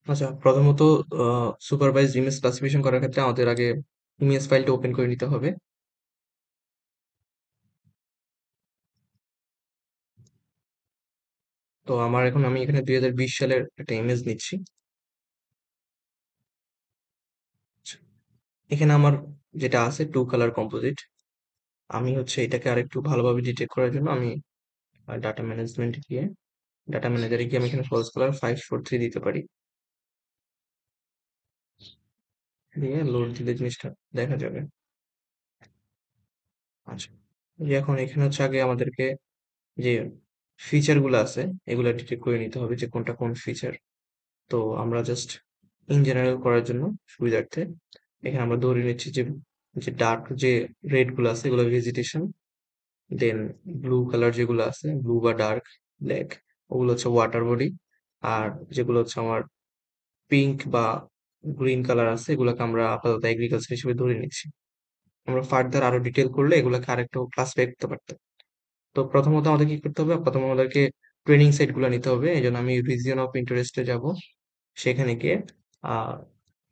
আচ্ছা, প্রথমত supervised image classification করার ক্ষেত্রে আমাদের আগে ইমেজ ফাইলটা ওপেন করে নিতে হবে। তো আমি এখানে 2020 সালের একটা ইমেজ নিচ্ছি। আচ্ছা, এখানে আমার যেটা আছে টু কালার কম্পোজিট। আমি হচ্ছে এটাকে আরেকটু ভালোভাবে ডিটেক্ট করার জন্য আমি ডাটা ম্যানেজমেন্টে গিয়ে ডাটা ম্যানেজারে গিয়ে আমি এখানে ফলস কালার 543 দিতে পারি। দিয়ে লোড দিলে জিনিসটা দেখা যাবে। আচ্ছা, এই যে এখন এখানে হচ্ছে আগে আমাদেরকে যে ফিচার গুলো আছে এগুলো ডিটেক্ট করে নিতে হবে যে কোনটা কোন ফিচার। তো আমরা জাস্ট ইন জেনারেল করার জন্য সুবিধার্থে এখানে আমরা ধরে নিচ্ছি যে যে ডার্ক যে রেড গুলো আছে এগুলো ভেজিটেশন, দেন ব্লু কালার যেগুলো আছে ব্লু বা ডার্ক ব্ল্যাক ওগুলো হচ্ছে ওয়াটার বডি, আর যেগুলো হচ্ছে আমার পিঙ্ক বা গ্রিন কালার আছে এগুলোকে আমরা আপাতত এগ্রিকালচার হিসেবে ধরে নিচ্ছি। আমরা ফার্দার আরো ডিটেল করলে এগুলোকে আরেকটু ক্লাসিফাই করতে পারতাম। তো প্রথমত আমাদের কি করতে হবে, প্রথমত আমাদেরকে ট্রেনিং সাইট গুলো নিতে হবে। এই জন্য আমি রিজিয়ন অফ ইন্টারেস্টে যাব, সেখানে গিয়ে আহ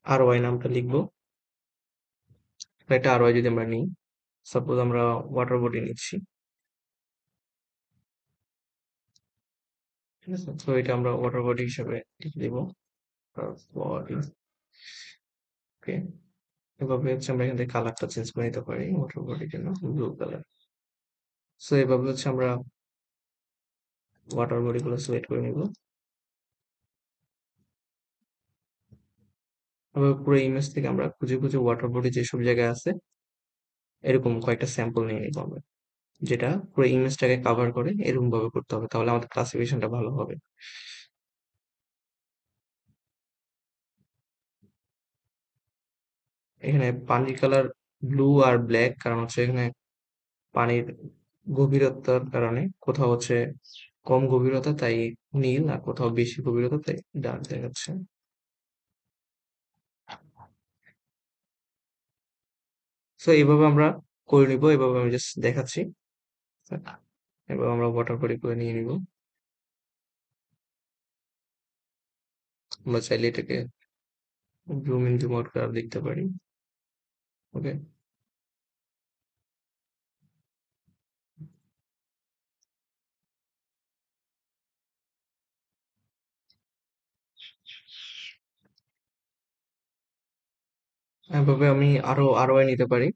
আর ওয়াই নামটা লিখবো। একটা আর ওয়াই যদি আমরা নিই, সাপোজ আমরা ওয়াটার বডি নিচ্ছি, ঠিক আছে? তো এটা আমরা ওয়াটার বডি হিসেবে লিখে দিব বডি। ওকে, এভাবে হচ্ছে আমরা এখান থেকে কালারটা চেঞ্জ করে নিতে পারি ওয়াটার বডির জন্য ব্লু কালার। সো এভাবে হচ্ছে আমরা ওয়াটার বডি গুলো সিলেক্ট করে নিব। এভাবে পুরো ইমেজ থেকে আমরা খুঁজে খুঁজে ওয়াটার বডি যেসব জায়গায় আছে এরকম কয়েকটা স্যাম্পল নিয়ে নিব আমরা, যেটা পুরো ইমেজটাকে কভার করে এরকম ভাবে করতে হবে, তাহলে আমাদের ক্লাসিফিকেশনটা ভালো হবে। এখানে পানির কালার ব্লু আর ব্ল্যাক, কারণ হচ্ছে এখানে পানির গভীরতার কারণে কোথাও হচ্ছে কম গভীরতা তাই নীল, আর কোথাও বেশি গভীরতা তাই ডার্ক দেখাচ্ছে। সো এইভাবে আমরা করে নিব, এভাবে আমি জাস্ট দেখাচ্ছি। এবার আমরা ওয়াটার বডি করে নিয়ে নিব। আমরা চাইলে এটাকে জুম ইন জুম আউট করে আরো দেখতে পারি। ওকে, এভাবে আমি আরো আরো নিতে পারি।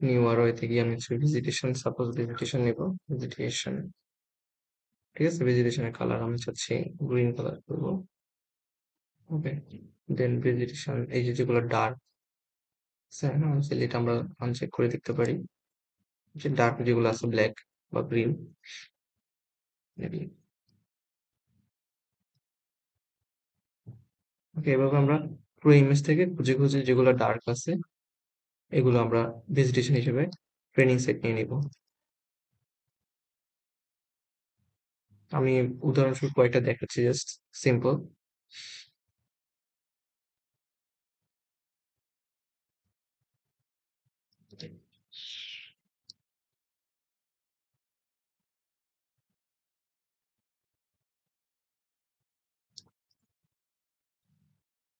নিউ আরো থেকে আমি হচ্ছে ভিজিটেশন, সাপোজ ভিজিটেশন নিব। ভিজিটেশন, ঠিক আছে? ভেজিটেশনের কালার আমি চাচ্ছি গ্রিন কালার করবো। ওকে, দেন ভেজিটেশন এই যে যেগুলো ডার্ক আছে না, এটা আমরা আনচেক করে দেখতে পারি যে ডার্ক যেগুলো আছে ব্ল্যাক বা গ্রিন। ওকে, এভাবে আমরা পুরো ইমেজ থেকে খুঁজে খুঁজে যেগুলো ডার্ক আছে এগুলো আমরা ভেজিটেশন হিসেবে ট্রেনিং সেট নিয়ে নিব। আমি উদাহরণস্বরূপ কয়েকটা দেখাচ্ছি, জাস্ট সিম্পল।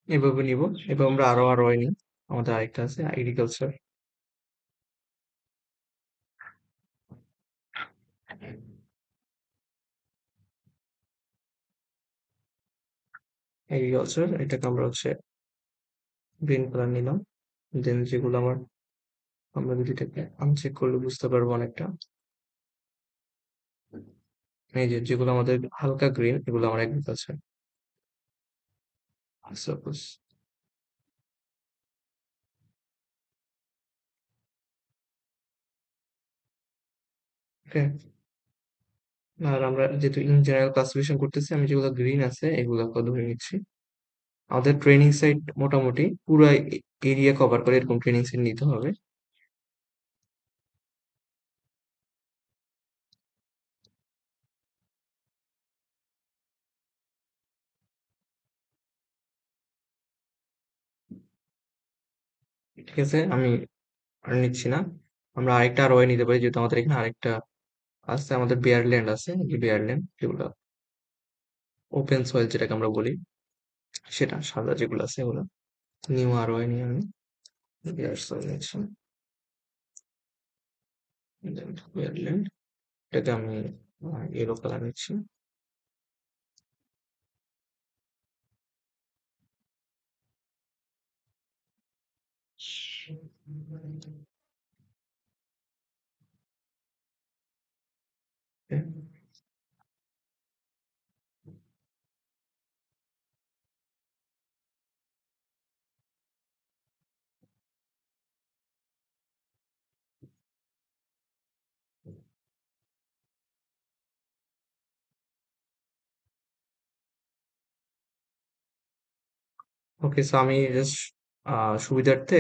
এভাবে নিব। এবার আমরা আরো আরো নিই। আমাদের আরেকটা আছে এগ্রিকালচার। এগ্রিকালচার এটাকে আমরা হচ্ছে গ্রিন কালার নিলাম। দেন যেগুলো আমরা যদি এটাকে আনচেক করলে বুঝতে পারবো অনেকটা। এই যে যেগুলো আমাদের হালকা গ্রিন এগুলো আমার এগ্রিকালচার সাপোজ। ওকে, আর আমরা যেহেতু ইন জেনারেল ক্লাসিফিকেশন করতেছি, আমি যেগুলো গ্রিন আছে এগুলোকে ধরে নিচ্ছি। আমাদের ট্রেনিং সাইট মোটামুটি পুরো এরিয়া কভার করে এরকম ট্রেনিং সাইট নিতে হবে। ঠিক আছে, আমি আর নিচ্ছি না। আমরা আরেকটা আর ওয়াই নিতে পারি, যেহেতু আমাদের এখানে আরেকটা আছে, আমাদের বেয়ারল্যান্ড আছে, এই বেয়ারল্যান্ড যেগুলো ওপেন সয়েল যেটাকে আমরা বলি। সেটা সাদা যেগুলো আছে এগুলো নিউ আরওয়াই নিয়ে আমি এয়ারসয়েল নিচ্ছি, দেন এয়ারল্যান্ড, এটাকে আমি ইয়েলো কালার নিচ্ছি। ওকে, সো আমি জাস্ট সুবিধার্থে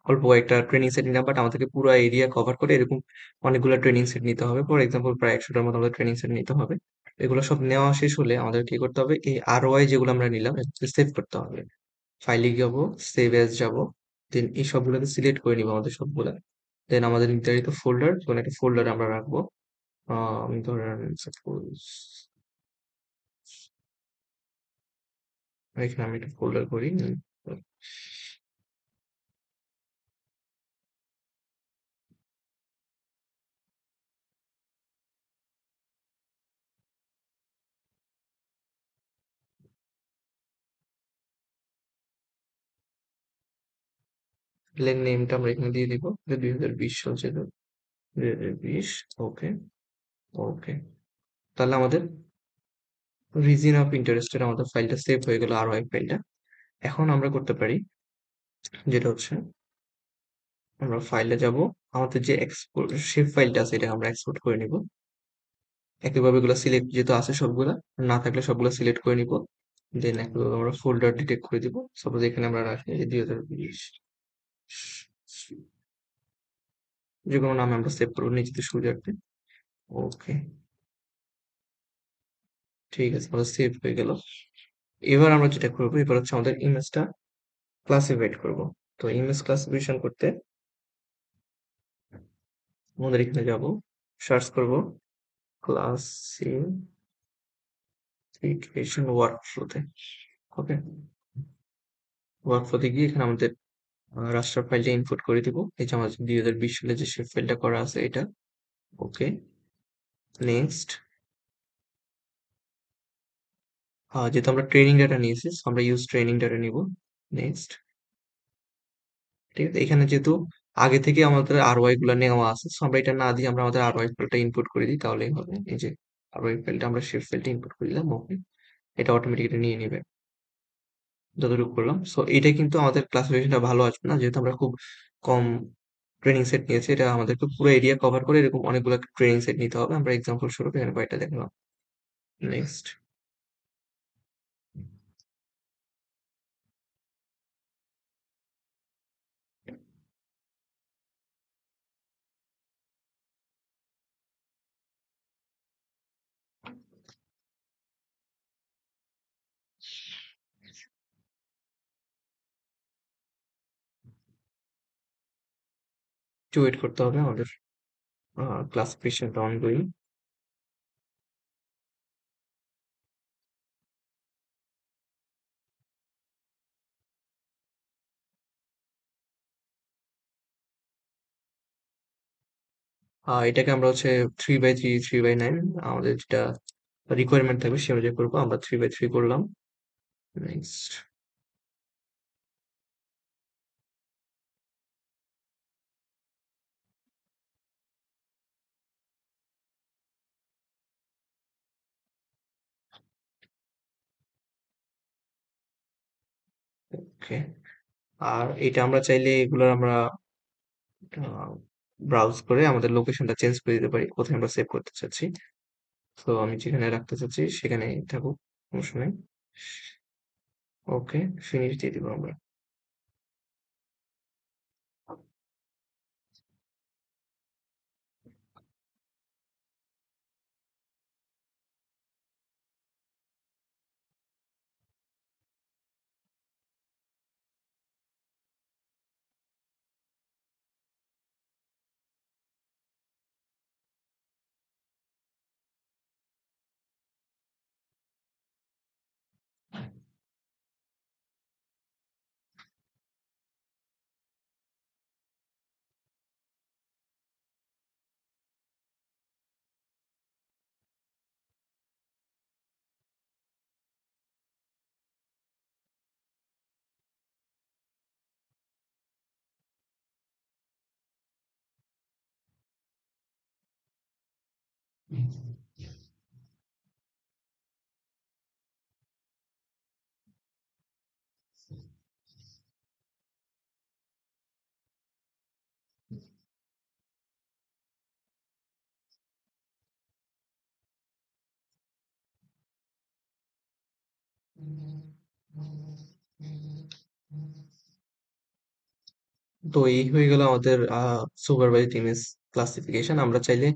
অল্প কয়েকটা ট্রেনিং সেট নিলাম, বাট আমাদেরকে পুরো এরিয়া কভার করে এরকম অনেকগুলো ট্রেনিং সেট নিতে হবে। ফর এক্সাম্পল প্রায় 100টার মতো আমাদের ট্রেনিং সেট নিতে হবে। এগুলো সব নেওয়া শেষ হলে আমাদের কি করতে হবে, এই আরওআই যেগুলো আমরা নিলাম সেভ করতে হবে। ফাইলে যাবো, সেভ অ্যাজ যাবো, দেন এই সবগুলোকে সিলেক্ট করে নিবো আমাদের সবগুলা। দেন আমাদের নির্ধারিত ফোল্ডার, কোনো একটা ফোল্ডারে আমরা রাখবো। আমি ধরেন সাপোজ এখানে আমি একটা ফোল্ডার করি, নেমটা আমরা এখানে দিয়ে দিব 2020 চলছে তো, 2020। ওকে, ওকে, তাহলে আমাদের রিজন অফ ইন্টারেস্টের আমাদের ফাইলটা সেভ হয়ে গেল, আর ওয়াই ফাইলটা। এখন আমরা করতে পারি যেটা হচ্ছে, আমরা ফাইলে যাব, আমাদের যে এক্সপোর্ট শেপ ফাইলটা আছে এটা আমরা এক্সপোর্ট করে নিব। একইভাবে এগুলো সিলেক্ট যেহেতু আছে সবগুলা, না থাকলে সবগুলো সিলেক্ট করে নিব। দেন একইভাবে আমরা ফোল্ডার ডিটেক্ট করে দিব। সাপোজ এখানে আমরা রাখি 2020, যে কোনো নামে আমরা সেভ করবো নিজেদের সুবিধার্থে। ওকে, ঠিক আছে, আমাদের সেভ হয়ে গেল। এবার আমরা যেটা করবো, এবার হচ্ছে আমাদের ইমেজটা ক্লাসিফাইড করব। তো ইমেজ ক্লাসিফিকেশন করতে আমাদের এখানে যাব, সার্চ করব ক্লাসিফিকেশন ওয়ার্কফ্লোতে। ওকে, ওয়ার্কফ্লোতে গিয়ে এখানে আমাদের রাস্টার ফাইলটা ইনপুট করে দিব। এই যে আমাদের 2020 সালে যে শেপ ফাইলটা করা আছে এটা। ওকে, নেক্সট। যেহেতু আমরা ট্রেনিং ডাটা নিয়েছি, so আমরা ইউজ ট্রেনিং ডাটা নিব। নেক্সট, ঠিক আছে। এখানে যেহেতু আগে থেকে আমাদের আরওয়াই গুলো নেওয়া আছে, so আমরা এটা না দিয়ে আমরা আমাদের আরওয়াই ফাইলটা ইনপুট করে দিই, তাহলেই হবে। এই যে আরওয়াই ফাইলটা আমরা শেপ ফাইলটা ইনপুট করে দিলাম। ওকে, এটা অটোমেটিক্যালি নিয়ে নেবে যতটুকু করলাম। সো এটা কিন্তু আমাদের ক্লাসিফিকেশনটা ভালো আসবে না, যেহেতু আমরা খুব কম ট্রেনিং সেট নিয়েছি। এটা আমাদেরকে পুরো এরিয়া কভার করে এরকম অনেকগুলো ট্রেনিং সেট নিতে হবে। আমরা এক্সাম্পল স্বরূপ এখানে কয়েকটা দেখলাম। নেক্সট, একটু ওয়েট করতে হবে, আমাদের ক্লাসিফিকেশনটা অনগোয়িং। এটাকে আমরা হচ্ছে 3/3, 3/9 আমাদের যেটা রিকোয়ারমেন্ট থাকবে সে অনুযায়ী করবো। আমরা 3/3 করলাম। নেক্সট, ওকে। আর এটা আমরা চাইলে এগুলো আমরা ব্রাউজ করে আমাদের লোকেশনটা চেঞ্জ করে দিতে পারি, কোথায় আমরা সেভ করতে চাচ্ছি। তো আমি যেখানে রাখতে চাচ্ছি সেখানে থাকুক, সমস্যা নেই। ওকে, ফিনিশ দিয়ে দিব আমরা। তো এই হয়ে গেল আমাদের সুপারভাইজড ইমেজ ক্লাসিফিকেশন। আমরা চাইলে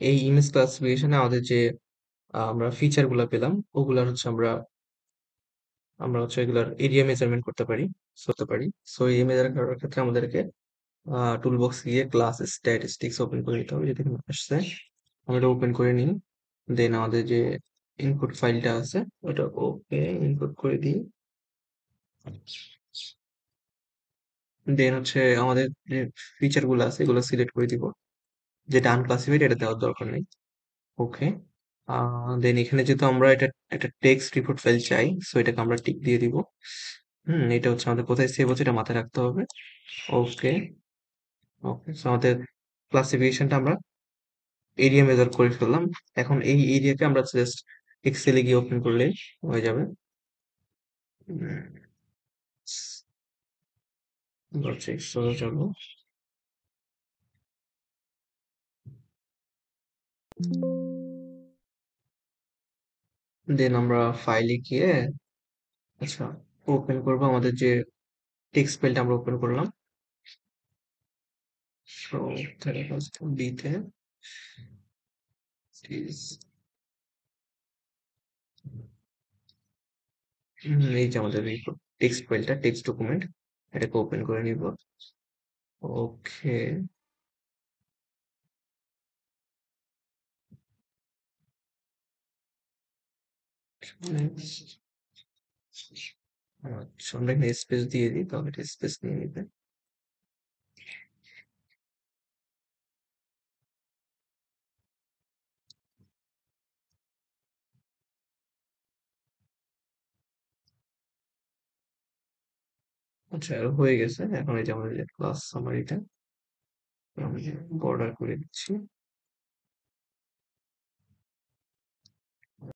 এই ইমেজ ক্লাসিফিকেশনে আমাদের যে আমরা ফিচার গুলা পেলাম ওগুলার হচ্ছে আমরা হচ্ছে এগুলার এরিয়া মেজারমেন্ট করতে পারি। সো এই মেজার করার ক্ষেত্রে আমাদেরকে টুল বক্স গিয়ে ক্লাস স্ট্যাটিস্টিক্স ওপেন করে নিতে হবে, যেটা এখানে আসছে। আমরা এটা ওপেন করে নিই। দেন আমাদের যে ইনপুট ফাইলটা আছে ওটা ওকে ইনপুট করে দিই। দেন হচ্ছে আমাদের যে ফিচার গুলো আছে এগুলো সিলেক্ট করে দিব। যেটা আনক্লাসিফাইড এটা দেওয়ার দরকার নেই। ওকে। দেন এখানে যেহেতু আমরা এটা একটা টেক্সট রিপোর্ট ফাইল চাই, সো এটাকে আমরা টিক দিয়ে দিব। এটা হচ্ছে আমাদের কোথায় সেভ হচ্ছে এটা মাথায় রাখতে হবে। ওকে। ওকে, সো আমাদের ক্লাসিফিকেশনটা আমরা এরিয়া মেজার করে ফেললাম। এখন এই এরিয়াকে আমরা জাস্ট এক্সেলে গিয়ে ওপেন করলেই হয়ে যাবে। চলো। দেন আমরা ফাইলে গিয়ে আচ্ছা ওপেন করবো আমাদের যে টেক্সট ফাইলটা আমরা ওপেন করলাম। সো বিতে এই যে আমাদের টেক্সট ফাইলটা, টেক্সট ডকুমেন্ট, এটাকে ওপেন করে নিব। ওকে। আচ্ছা, আমরা এখানে স্পেস দিয়ে দিই, তাহলে এটা স্পেস নিয়ে নিবে। আচ্ছা, হয়ে গেছে। এখন এই যে আমাদের যে ক্লাস সামারিটা আমি বর্ডার করে দিচ্ছি।